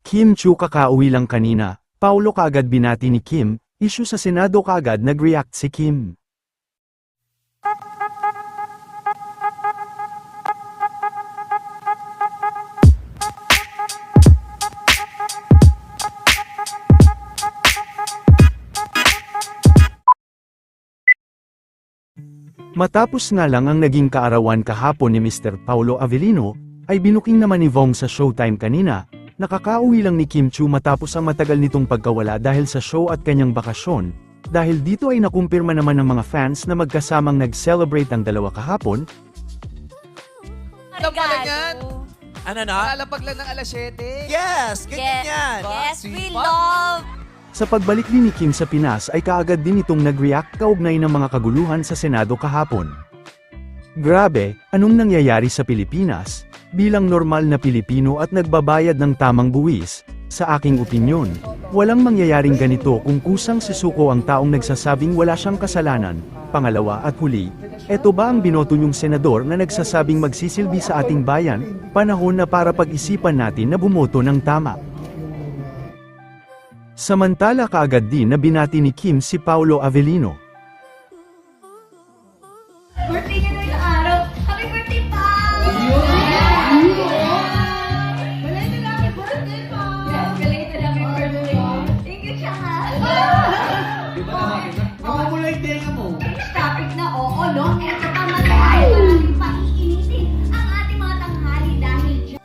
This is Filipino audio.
Kim Chu kakauwi lang kanina, Paulo kaagad binati ni Kim, issue sa Senado kaagad nag-react si Kim. Matapos nga lang ang naging kaarawan kahapon ni Mr. Paulo Avellino, ay binuking naman ni Vong sa Showtime kanina, nakakauwi lang ni Kim Chu matapos ang matagal nitong pagkawala dahil sa show at kanyang bakasyon, dahil dito ay nakumpirma naman ng mga fans na magkasamang nag-celebrate ang dalawa kahapon. Alam pala yan. Ano na? Lalapag lang ng alas 7. Yes! Ganyan yan! Yes, we Sweet pa. love! Sa pagbalik din ni Kim sa Pinas ay kaagad din itong nag-react kaugnay ng mga kaguluhan sa Senado kahapon. Grabe, anong nangyayari sa Pilipinas? Bilang normal na Pilipino at nagbabayad ng tamang buwis, sa aking opinyon, walang mangyayaring ganito kung kusang sisuko ang taong nagsasabing wala siyang kasalanan. Pangalawa at huli, eto ba ang binoto niyong senador na nagsasabing magsisilbi sa ating bayan? Panahon na para pag-isipan natin na bumoto ng tama. Samantala kaagad din na binati ni Kim si Paulo Avellino. Birthday niya ngayong araw. Happy birthday, pa! Belated happy birthday, pa! Yes, belated happy birthday. Thank you, Chaka. Di ba naman? Mamumula yung tenga mo. Topic na, oo, no? Eto pa maraming paiinitin ang ating mga tanghali dahil dyan.